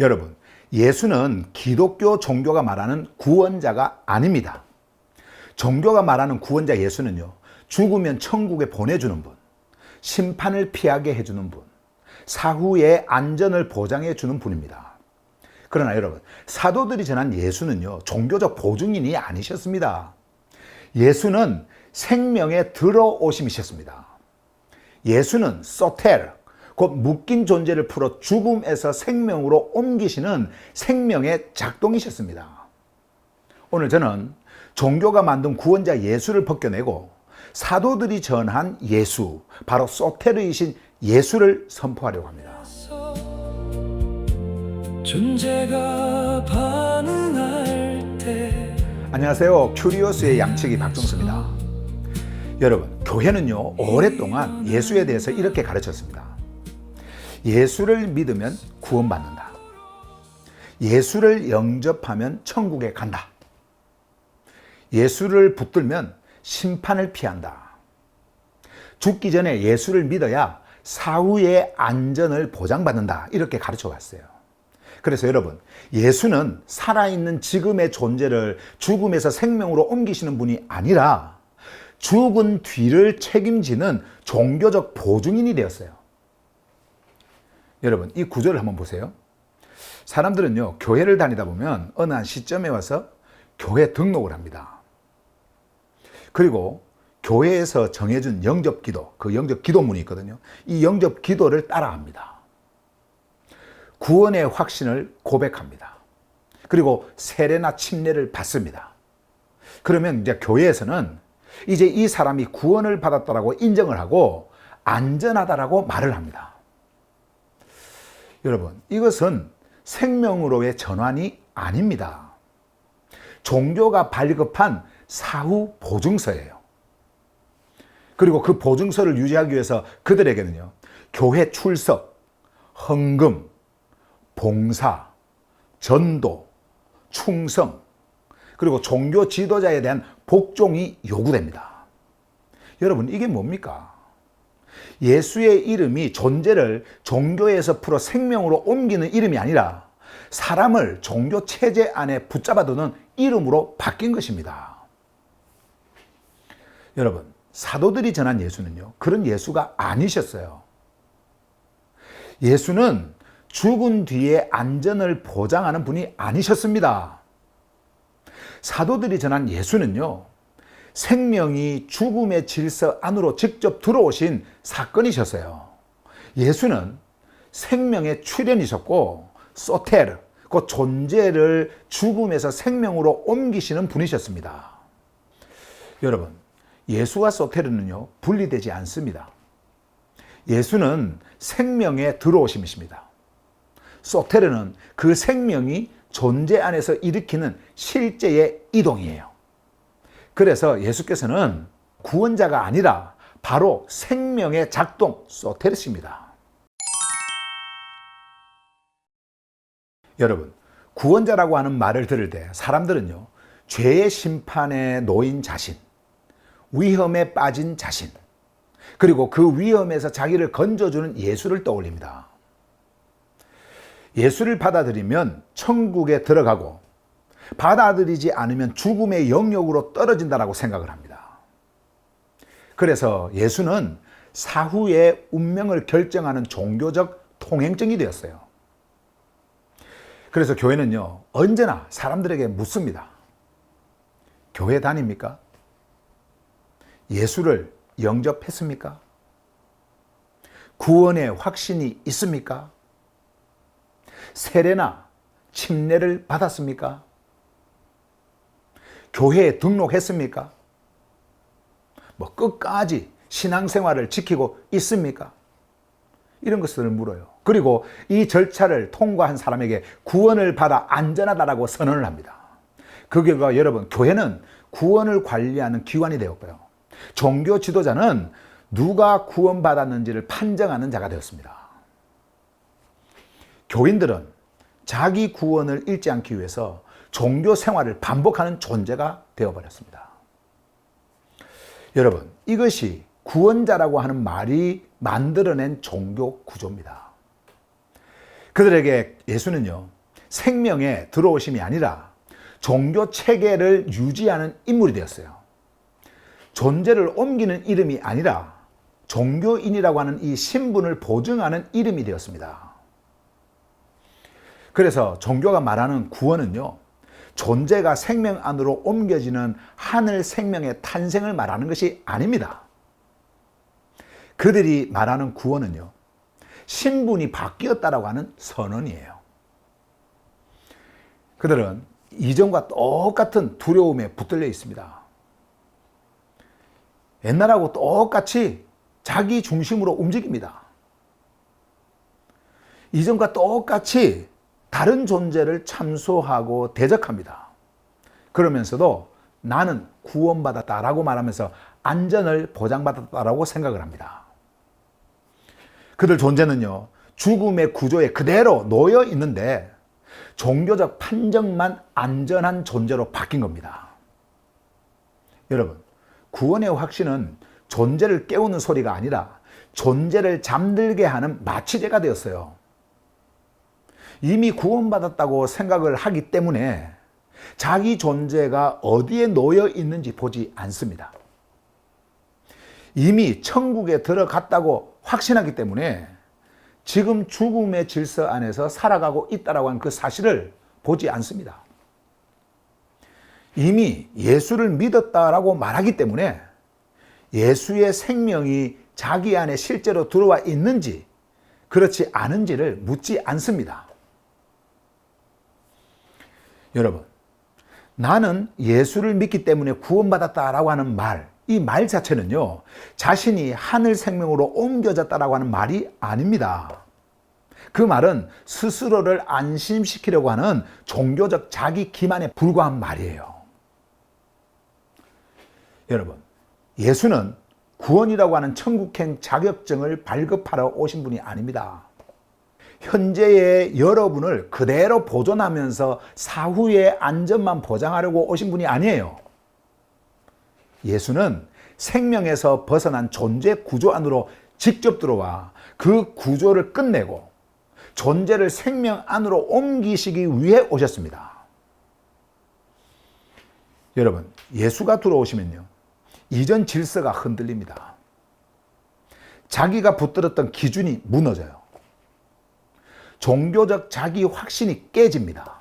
여러분, 예수는 기독교 종교가 말하는 구원자가 아닙니다. 종교가 말하는 구원자 예수는요, 죽으면 천국에 보내주는 분, 심판을 피하게 해주는 분, 사후의 안전을 보장해 주는 분입니다. 그러나 여러분, 사도들이 전한 예수는요, 종교적 보증인이 아니셨습니다. 예수는 생명에 들어오심이셨습니다. 예수는 소테르, 곧 묶인 존재를 풀어 죽음에서 생명으로 옮기시는 생명의 작동이셨습니다. 오늘 저는 종교가 만든 구원자 예수를 벗겨내고 사도들이 전한 예수, 바로 소테르이신 예수를 선포하려고 합니다. 존재가 반응할 때. 안녕하세요. 큐리오스의 양치기 박종수입니다. 여러분, 교회는요, 오랫동안 예수에 대해서 이렇게 가르쳤습니다. 예수를 믿으면 구원받는다. 예수를 영접하면 천국에 간다. 예수를 붙들면 심판을 피한다. 죽기 전에 예수를 믿어야 사후의 안전을 보장받는다. 이렇게 가르쳐 왔어요. 그래서 여러분, 예수는 살아있는 지금의 존재를 죽음에서 생명으로 옮기시는 분이 아니라 죽은 뒤를 책임지는 종교적 보증인이 되었어요. 여러분, 이 구절을 한번 보세요. 사람들은요, 교회를 다니다 보면 어느 한 시점에 와서 교회 등록을 합니다. 그리고 교회에서 정해준 영접기도, 그 영접기도문이 있거든요. 이 영접기도를 따라합니다. 구원의 확신을 고백합니다. 그리고 세례나 침례를 받습니다. 그러면 이제 교회에서는 이제 이 사람이 구원을 받았다라고 인정을 하고 안전하다라고 말을 합니다. 여러분, 이것은 생명으로의 전환이 아닙니다. 종교가 발급한 사후 보증서예요. 그리고 그 보증서를 유지하기 위해서 그들에게는요, 교회 출석, 헌금, 봉사, 전도, 충성, 그리고 종교 지도자에 대한 복종이 요구됩니다. 여러분, 이게 뭡니까? 예수의 이름이 존재를 종교에서 풀어 생명으로 옮기는 이름이 아니라 사람을 종교 체제 안에 붙잡아두는 이름으로 바뀐 것입니다. 여러분, 사도들이 전한 예수는요, 그런 예수가 아니셨어요. 예수는 죽은 뒤에 안전을 보장하는 분이 아니셨습니다. 사도들이 전한 예수는요, 생명이 죽음의 질서 안으로 직접 들어오신 사건이셨어요. 예수는 생명의 출현이셨고, 소테르, 그 존재를 죽음에서 생명으로 옮기시는 분이셨습니다. 여러분, 예수와 소테르는요, 분리되지 않습니다. 예수는 생명에 들어오심이십니다. 소테르는 그 생명이 존재 안에서 일으키는 실제의 이동이에요. 그래서 예수께서는 구원자가 아니라 바로 생명의 작동, 소테르십니다. 여러분, 구원자라고 하는 말을 들을 때 사람들은요, 죄의 심판에 놓인 자신, 위험에 빠진 자신, 그리고 그 위험에서 자기를 건져주는 예수를 떠올립니다. 예수를 받아들이면 천국에 들어가고 받아들이지 않으면 죽음의 영역으로 떨어진다라고 생각을 합니다. 그래서 예수는 사후의 운명을 결정하는 종교적 통행증이 되었어요. 그래서 교회는요, 언제나 사람들에게 묻습니다. 교회 다닙니까? 예수를 영접했습니까? 구원의 확신이 있습니까? 세례나 침례를 받았습니까? 교회에 등록했습니까? 끝까지 신앙생활을 지키고 있습니까? 이런 것들을 물어요. 그리고 이 절차를 통과한 사람에게 구원을 받아 안전하다라고 선언을 합니다. 그 결과 여러분, 교회는 구원을 관리하는 기관이 되었고요. 종교 지도자는 누가 구원받았는지를 판정하는 자가 되었습니다. 교인들은 자기 구원을 잃지 않기 위해서 종교 생활을 반복하는 존재가 되어버렸습니다. 여러분, 이것이 구원자라고 하는 말이 만들어낸 종교 구조입니다. 그들에게 예수는요, 생명에 들어오심이 아니라 종교 체계를 유지하는 인물이 되었어요. 존재를 옮기는 이름이 아니라 종교인이라고 하는 이 신분을 보증하는 이름이 되었습니다. 그래서 종교가 말하는 구원은요, 존재가 생명 안으로 옮겨지는 하늘 생명의 탄생을 말하는 것이 아닙니다. 그들이 말하는 구원은요, 신분이 바뀌었다라고 하는 선언이에요. 그들은 이전과 똑같은 두려움에 붙들려 있습니다. 옛날하고 똑같이 자기 중심으로 움직입니다. 이전과 똑같이 다른 존재를 참소하고 대적합니다. 그러면서도 나는 구원받았다라고 말하면서 안전을 보장받았다라고 생각을 합니다. 그들 존재는요, 죽음의 구조에 그대로 놓여 있는데 종교적 판정만 안전한 존재로 바뀐 겁니다. 여러분, 구원의 확신은 존재를 깨우는 소리가 아니라 존재를 잠들게 하는 마취제가 되었어요. 이미 구원받았다고 생각을 하기 때문에 자기 존재가 어디에 놓여 있는지 보지 않습니다. 이미 천국에 들어갔다고 확신하기 때문에 지금 죽음의 질서 안에서 살아가고 있다고 하는 그 사실을 보지 않습니다. 이미 예수를 믿었다라고 말하기 때문에 예수의 생명이 자기 안에 실제로 들어와 있는지 그렇지 않은지를 묻지 않습니다. 여러분, 나는 예수를 믿기 때문에 구원받았다라고 하는 말, 이 말 자체는요, 자신이 하늘 생명으로 옮겨졌다라고 하는 말이 아닙니다. 그 말은 스스로를 안심시키려고 하는 종교적 자기 기만에 불과한 말이에요. 여러분, 예수는 구원이라고 하는 천국행 자격증을 발급하러 오신 분이 아닙니다. 현재의 여러분을 그대로 보존하면서 사후의 안전만 보장하려고 오신 분이 아니에요. 예수는 생명에서 벗어난 존재 구조 안으로 직접 들어와 그 구조를 끝내고 존재를 생명 안으로 옮기시기 위해 오셨습니다. 여러분, 예수가 들어오시면요, 이전 질서가 흔들립니다. 자기가 붙들었던 기준이 무너져요. 종교적 자기 확신이 깨집니다.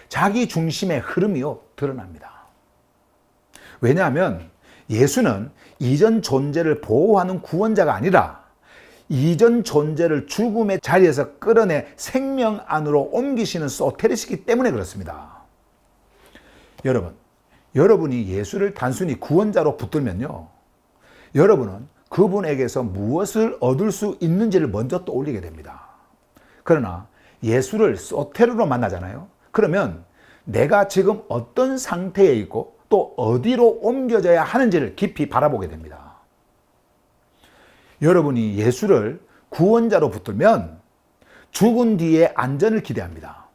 자기 중심의 흐름이요, 드러납니다. 왜냐하면 예수는 이전 존재를 보호하는 구원자가 아니라 이전 존재를 죽음의 자리에서 끌어내 생명 안으로 옮기시는 소테리시기 때문에 그렇습니다. 여러분, 여러분이 예수를 단순히 구원자로 붙들면요, 여러분은 그분에게서 무엇을 얻을 수 있는지를 먼저 떠올리게 됩니다. 그러나 예수를 소테르로 만나잖아요. 그러면 내가 지금 어떤 상태에 있고 또 어디로 옮겨져야 하는지를 깊이 바라보게 됩니다. 여러분이 예수를 구원자로 붙들면 죽은 뒤에 안전을 기대합니다.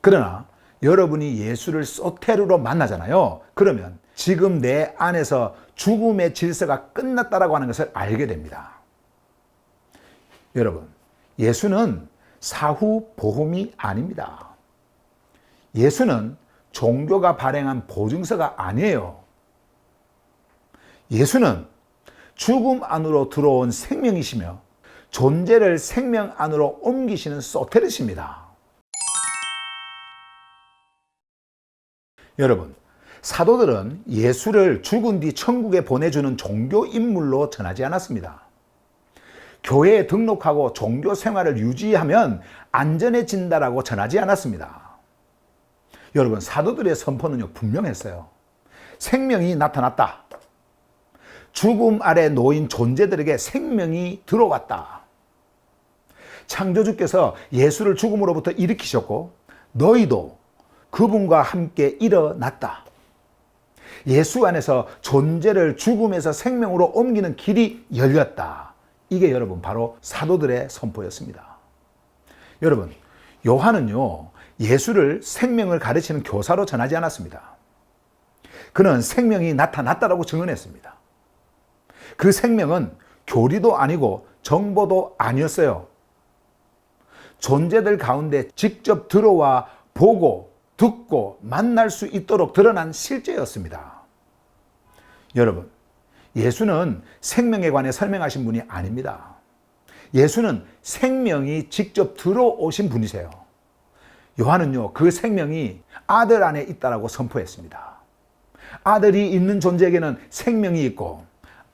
그러나 여러분이 예수를 소테르로 만나잖아요. 그러면 지금 내 안에서 죽음의 질서가 끝났다라고 하는 것을 알게 됩니다. 여러분, 예수는 사후 보험이 아닙니다. 예수는 종교가 발행한 보증서가 아니에요. 예수는 죽음 안으로 들어온 생명이시며 존재를 생명 안으로 옮기시는 소테르십니다. 여러분, 사도들은 예수를 죽은 뒤 천국에 보내주는 종교 인물로 전하지 않았습니다. 교회에 등록하고 종교 생활을 유지하면 안전해진다라고 전하지 않았습니다. 여러분, 사도들의 선포는요, 분명했어요. 생명이 나타났다. 죽음 아래 놓인 존재들에게 생명이 들어왔다. 창조주께서 예수를 죽음으로부터 일으키셨고 너희도 그분과 함께 일어났다. 예수 안에서 존재를 죽음에서 생명으로 옮기는 길이 열렸다. 이게 여러분 바로 사도들의 선포였습니다. 여러분, 요한은요, 예수를 생명을 가르치는 교사로 전하지 않았습니다. 그는 생명이 나타났다라고 증언했습니다. 그 생명은 교리도 아니고 정보도 아니었어요. 존재들 가운데 직접 들어와 보고 듣고 만날 수 있도록 드러난 실제였습니다. 여러분, 예수는 생명에 관해 설명하신 분이 아닙니다. 예수는 생명이 직접 들어오신 분이세요. 요한은요, 그 생명이 아들 안에 있다라고 선포했습니다. 아들이 있는 존재에게는 생명이 있고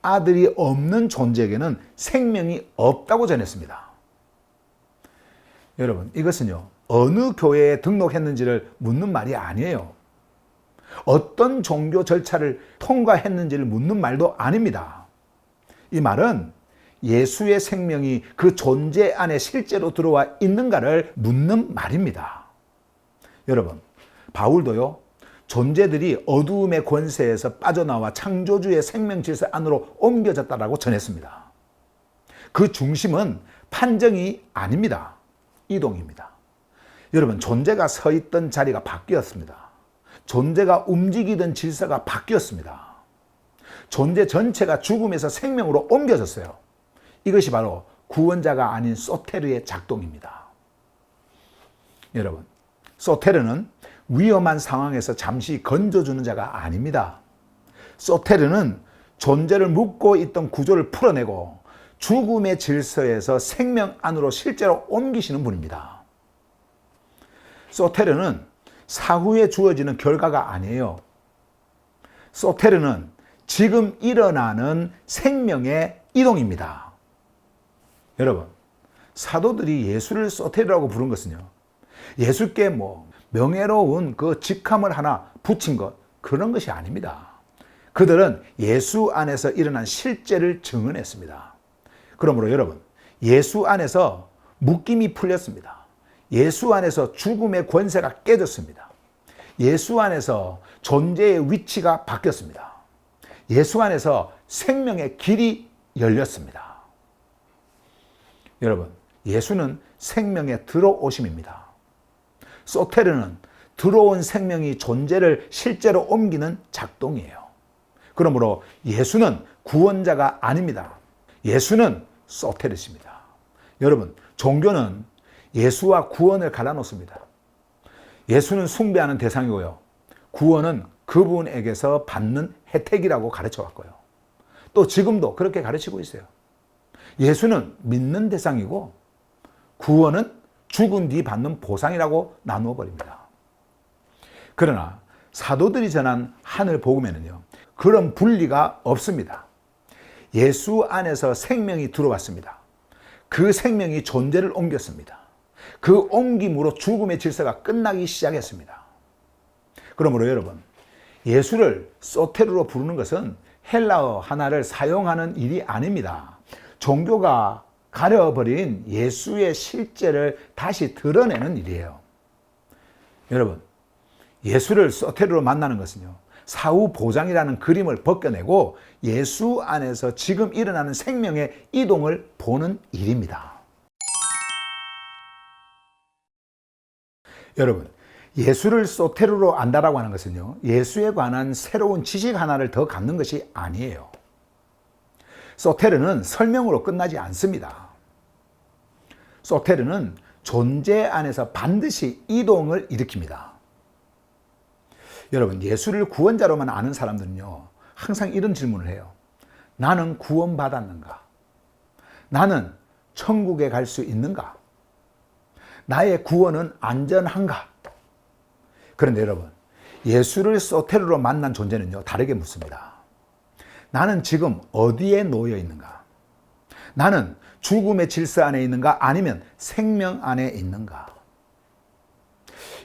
아들이 없는 존재에게는 생명이 없다고 전했습니다. 여러분, 이것은요, 어느 교회에 등록했는지를 묻는 말이 아니에요. 어떤 종교 절차를 통과했는지를 묻는 말도 아닙니다. 이 말은 예수의 생명이 그 존재 안에 실제로 들어와 있는가를 묻는 말입니다. 여러분, 바울도요, 존재들이 어두움의 권세에서 빠져나와 창조주의 생명 질서 안으로 옮겨졌다라고 전했습니다. 그 중심은 판정이 아닙니다. 이동입니다. 여러분, 존재가 서 있던 자리가 바뀌었습니다. 존재가 움직이던 질서가 바뀌었습니다. 존재 전체가 죽음에서 생명으로 옮겨졌어요. 이것이 바로 구원자가 아닌 소테르의 작동입니다. 여러분, 소테르는 위험한 상황에서 잠시 건져주는 자가 아닙니다. 소테르는 존재를 묶고 있던 구조를 풀어내고 죽음의 질서에서 생명 안으로 실제로 옮기시는 분입니다. 소테르는 사후에 주어지는 결과가 아니에요. 소테르는 지금 일어나는 생명의 이동입니다. 여러분, 사도들이 예수를 소테르라고 부른 것은요, 예수께 명예로운 그 직함을 하나 붙인 것, 그런 것이 아닙니다. 그들은 예수 안에서 일어난 실제를 증언했습니다. 그러므로 여러분, 예수 안에서 묶임이 풀렸습니다. 예수 안에서 죽음의 권세가 깨졌습니다. 예수 안에서 존재의 위치가 바뀌었습니다. 예수 안에서 생명의 길이 열렸습니다. 여러분, 예수는 생명의 들어오심입니다. 소테르는 들어온 생명이 존재를 실제로 옮기는 작동이에요. 그러므로 예수는 구원자가 아닙니다. 예수는 소테르십니다. 여러분, 종교는 예수와 구원을 갈라놓습니다. 예수는 숭배하는 대상이고요, 구원은 그분에게서 받는 혜택이라고 가르쳐왔고요, 또 지금도 그렇게 가르치고 있어요. 예수는 믿는 대상이고 구원은 죽은 뒤 받는 보상이라고 나누어 버립니다. 그러나 사도들이 전한 하늘 복음에는요, 그런 분리가 없습니다. 예수 안에서 생명이 들어왔습니다. 그 생명이 존재를 옮겼습니다. 그 옮김으로 죽음의 질서가 끝나기 시작했습니다. 그러므로 여러분, 예수를 소테르로 부르는 것은 헬라어 하나를 사용하는 일이 아닙니다. 종교가 가려버린 예수의 실제를 다시 드러내는 일이에요. 여러분, 예수를 소테르로 만나는 것은요, 사후 보장이라는 그림을 벗겨내고 예수 안에서 지금 일어나는 생명의 이동을 보는 일입니다. 여러분, 예수를 소테르로 안다라고 하는 것은요, 예수에 관한 새로운 지식 하나를 더 갖는 것이 아니에요. 소테르는 설명으로 끝나지 않습니다. 소테르는 존재 안에서 반드시 이동을 일으킵니다. 여러분, 예수를 구원자로만 아는 사람들은요, 항상 이런 질문을 해요. 나는 구원받았는가? 나는 천국에 갈 수 있는가? 나의 구원은 안전한가? 그런데 여러분, 예수를 소테르로 만난 존재는요, 다르게 묻습니다. 나는 지금 어디에 놓여 있는가? 나는 죽음의 질서 안에 있는가? 아니면 생명 안에 있는가?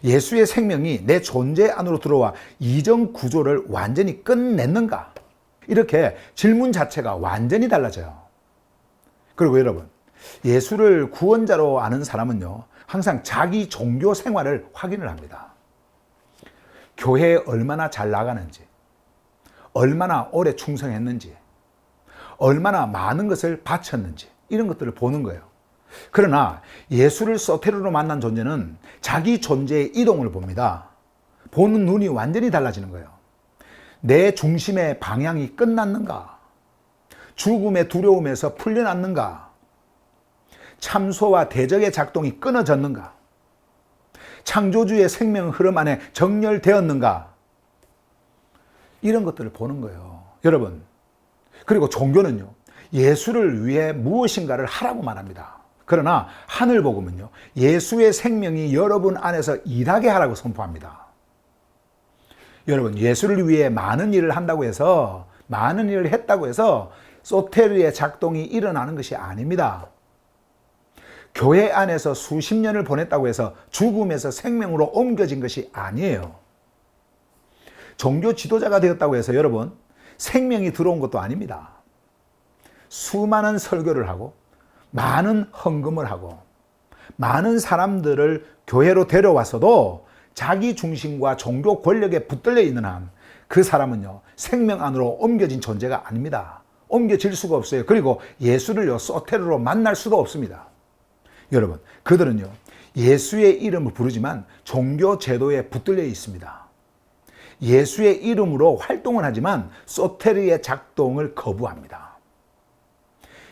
예수의 생명이 내 존재 안으로 들어와 이전 구조를 완전히 끝냈는가? 이렇게 질문 자체가 완전히 달라져요. 그리고 여러분, 예수를 구원자로 아는 사람은요, 항상 자기 종교 생활을 확인을 합니다. 교회에 얼마나 잘 나가는지, 얼마나 오래 충성했는지, 얼마나 많은 것을 바쳤는지, 이런 것들을 보는 거예요. 그러나 예수를 소테르로 만난 존재는 자기 존재의 이동을 봅니다. 보는 눈이 완전히 달라지는 거예요. 내 중심의 방향이 끝났는가? 죽음의 두려움에서 풀려났는가? 참소와 대적의 작동이 끊어졌는가? 창조주의 생명 흐름 안에 정렬되었는가? 이런 것들을 보는 거예요. 여러분, 그리고 종교는요, 예수를 위해 무엇인가를 하라고 말합니다. 그러나 하늘복음은요, 예수의 생명이 여러분 안에서 일하게 하라고 선포합니다. 여러분, 예수를 위해 많은 일을 한다고 해서, 많은 일을 했다고 해서 소테르의 작동이 일어나는 것이 아닙니다. 교회 안에서 수십 년을 보냈다고 해서 죽음에서 생명으로 옮겨진 것이 아니에요. 종교 지도자가 되었다고 해서 여러분, 생명이 들어온 것도 아닙니다. 수많은 설교를 하고 많은 헌금을 하고 많은 사람들을 교회로 데려왔어도 자기 중심과 종교 권력에 붙들려 있는 한 그 사람은요, 생명 안으로 옮겨진 존재가 아닙니다. 옮겨질 수가 없어요. 그리고 예수를요, 소테르로 만날 수도 없습니다. 여러분, 그들은요, 예수의 이름을 부르지만 종교 제도에 붙들려 있습니다. 예수의 이름으로 활동을 하지만 소테르의 작동을 거부합니다.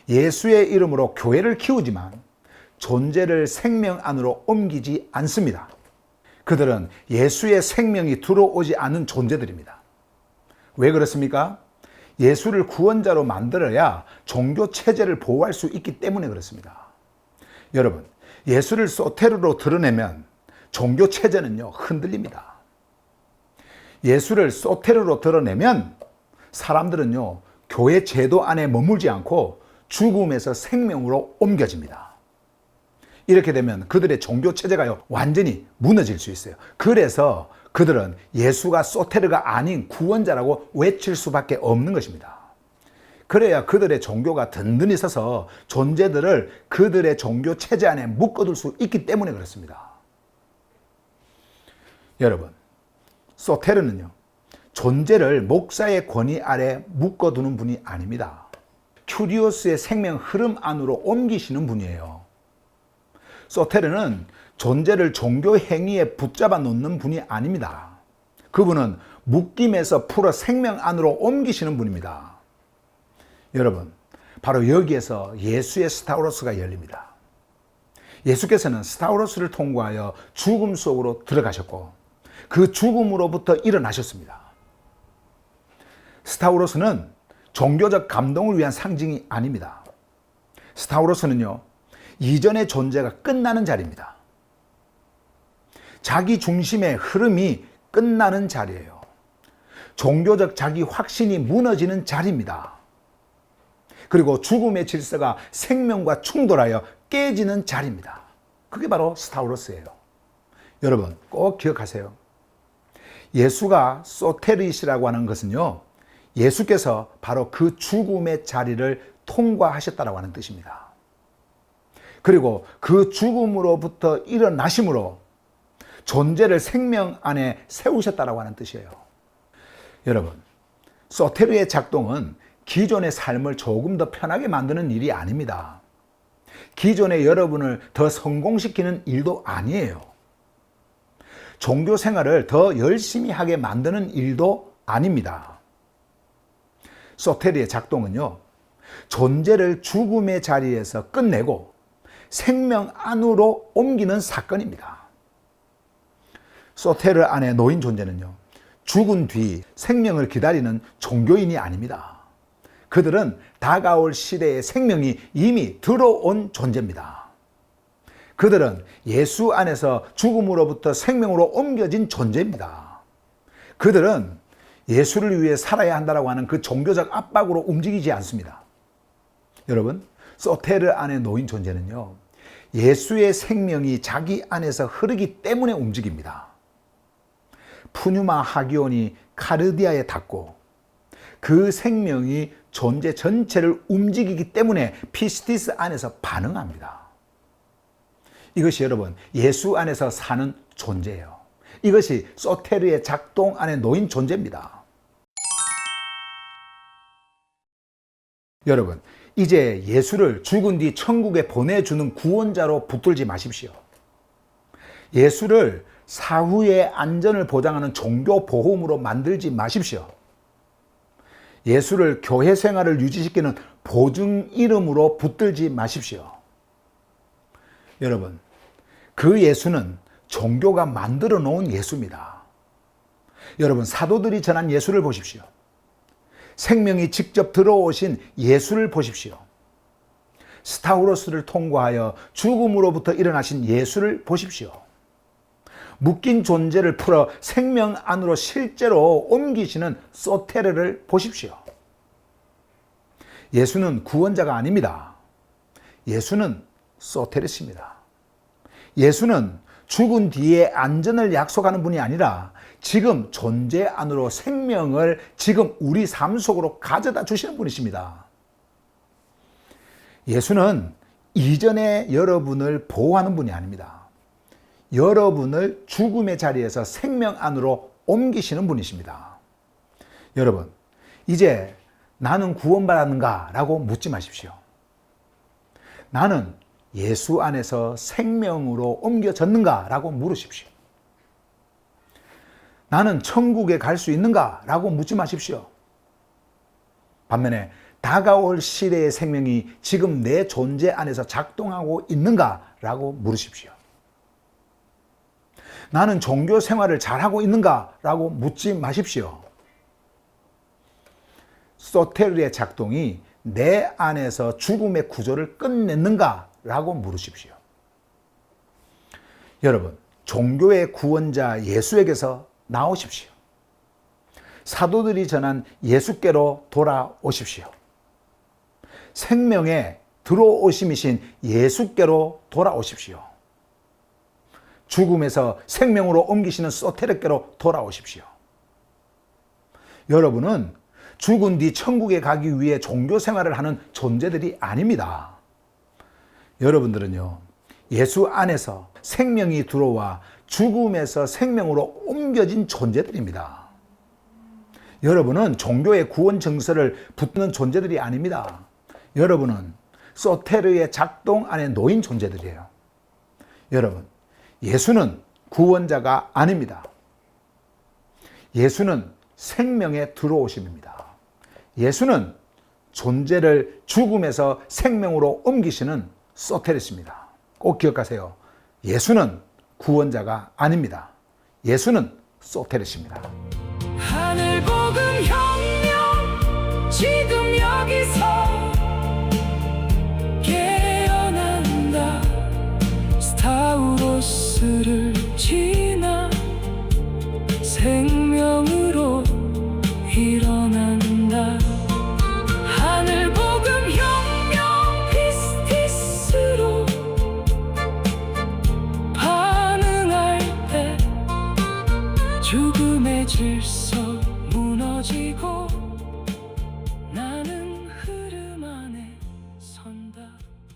예수의 이름으로 교회를 키우지만 존재를 생명 안으로 옮기지 않습니다. 그들은 예수의 생명이 들어오지 않는 존재들입니다. 왜 그렇습니까? 예수를 구원자로 만들어야 종교 체제를 보호할 수 있기 때문에 그렇습니다. 여러분, 예수를 소테르로 드러내면 종교 체제는요, 흔들립니다. 예수를 소테르로 드러내면 사람들은요, 교회 제도 안에 머물지 않고 죽음에서 생명으로 옮겨집니다. 이렇게 되면 그들의 종교 체제가요, 완전히 무너질 수 있어요. 그래서 그들은 예수가 소테르가 아닌 구원자라고 외칠 수밖에 없는 것입니다. 그래야 그들의 종교가 든든히 서서 존재들을 그들의 종교 체제 안에 묶어둘 수 있기 때문에 그렇습니다. 여러분, 소테르는요, 존재를 목사의 권위 아래 묶어두는 분이 아닙니다. 큐리오스의 생명 흐름 안으로 옮기시는 분이에요. 소테르는 존재를 종교 행위에 붙잡아 놓는 분이 아닙니다. 그분은 묶임에서 풀어 생명 안으로 옮기시는 분입니다. 여러분, 바로 여기에서 예수의 스타우로스가 열립니다. 예수께서는 스타우로스를 통과하여 죽음 속으로 들어가셨고 그 죽음으로부터 일어나셨습니다. 스타우로스는 종교적 감동을 위한 상징이 아닙니다. 스타우로스는요, 이전의 존재가 끝나는 자리입니다. 자기 중심의 흐름이 끝나는 자리예요. 종교적 자기 확신이 무너지는 자리입니다. 그리고 죽음의 질서가 생명과 충돌하여 깨지는 자리입니다. 그게 바로 스타우로스예요. 여러분, 꼭 기억하세요. 예수가 소테르이시라고 하는 것은요, 예수께서 바로 그 죽음의 자리를 통과하셨다라고 하는 뜻입니다. 그리고 그 죽음으로부터 일어나심으로 존재를 생명 안에 세우셨다라고 하는 뜻이에요. 여러분, 소테르의 작동은 기존의 삶을 조금 더 편하게 만드는 일이 아닙니다. 기존의 여러분을 더 성공시키는 일도 아니에요. 종교 생활을 더 열심히 하게 만드는 일도 아닙니다. 소테르의 작동은요, 존재를 죽음의 자리에서 끝내고 생명 안으로 옮기는 사건입니다. 소테르 안에 놓인 존재는요, 죽은 뒤 생명을 기다리는 종교인이 아닙니다. 그들은 다가올 시대의 생명이 이미 들어온 존재입니다. 그들은 예수 안에서 죽음으로부터 생명으로 옮겨진 존재입니다. 그들은 예수를 위해 살아야 한다고 하는 그 종교적 압박으로 움직이지 않습니다. 여러분, 소테르 안에 놓인 존재는요, 예수의 생명이 자기 안에서 흐르기 때문에 움직입니다. 푸뉴마 하기온이 카르디아에 닿고 그 생명이 존재 전체를 움직이기 때문에 피스티스 안에서 반응합니다. 이것이 여러분, 예수 안에서 사는 존재예요. 이것이 소테르의 작동 안에 놓인 존재입니다. 여러분, 이제 예수를 죽은 뒤 천국에 보내주는 구원자로 붙들지 마십시오. 예수를 사후의 안전을 보장하는 종교 보험으로 만들지 마십시오. 예수를 교회 생활을 유지시키는 보증 이름으로 붙들지 마십시오. 여러분, 그 예수는 종교가 만들어 놓은 예수입니다. 여러분, 사도들이 전한 예수를 보십시오. 생명이 직접 들어오신 예수를 보십시오. 스타우로스를 통과하여 죽음으로부터 일어나신 예수를 보십시오. 묶인 존재를 풀어 생명 안으로 실제로 옮기시는 소테르를 보십시오. 예수는 구원자가 아닙니다. 예수는 소테르십니다. 예수는 죽은 뒤에 안전을 약속하는 분이 아니라 지금 존재 안으로 생명을 지금 우리 삶 속으로 가져다 주시는 분이십니다. 예수는 이전에 여러분을 보호하는 분이 아닙니다. 여러분을 죽음의 자리에서 생명 안으로 옮기시는 분이십니다. 여러분, 이제 나는 구원받았는가? 라고 묻지 마십시오. 나는 예수 안에서 생명으로 옮겨졌는가? 라고 물으십시오. 나는 천국에 갈 수 있는가? 라고 묻지 마십시오. 반면에 다가올 시대의 생명이 지금 내 존재 안에서 작동하고 있는가? 라고 물으십시오. 나는 종교 생활을 잘하고 있는가? 라고 묻지 마십시오. 소테르의 작동이 내 안에서 죽음의 구조를 끝냈는가? 라고 물으십시오. 여러분, 종교의 구원자 예수에게서 나오십시오. 사도들이 전한 예수께로 돌아오십시오. 생명에 들어오심이신 예수께로 돌아오십시오. 죽음에서 생명으로 옮기시는 소테르께로 돌아오십시오. 여러분은 죽은 뒤 천국에 가기 위해 종교 생활을 하는 존재들이 아닙니다. 여러분들은요, 예수 안에서 생명이 들어와 죽음에서 생명으로 옮겨진 존재들입니다. 여러분은 종교의 구원 증서를 붙는 존재들이 아닙니다. 여러분은 소테르의 작동 안에 놓인 존재들이에요. 여러분, 예수는 구원자가 아닙니다. 예수는 생명에 들어오심입니다. 예수는 존재를 죽음에서 생명으로 옮기시는 소테르십니다. 꼭 기억하세요. 예수는 구원자가 아닙니다. 예수는 소테르십니다. 하늘 복음 혁명 지금 여기서 깨어난다. 스타우로스를 지나 생명으로 일어난다. 하늘 복음 혁명 피스티스로 반응할 때 죽음의 질서 무너지고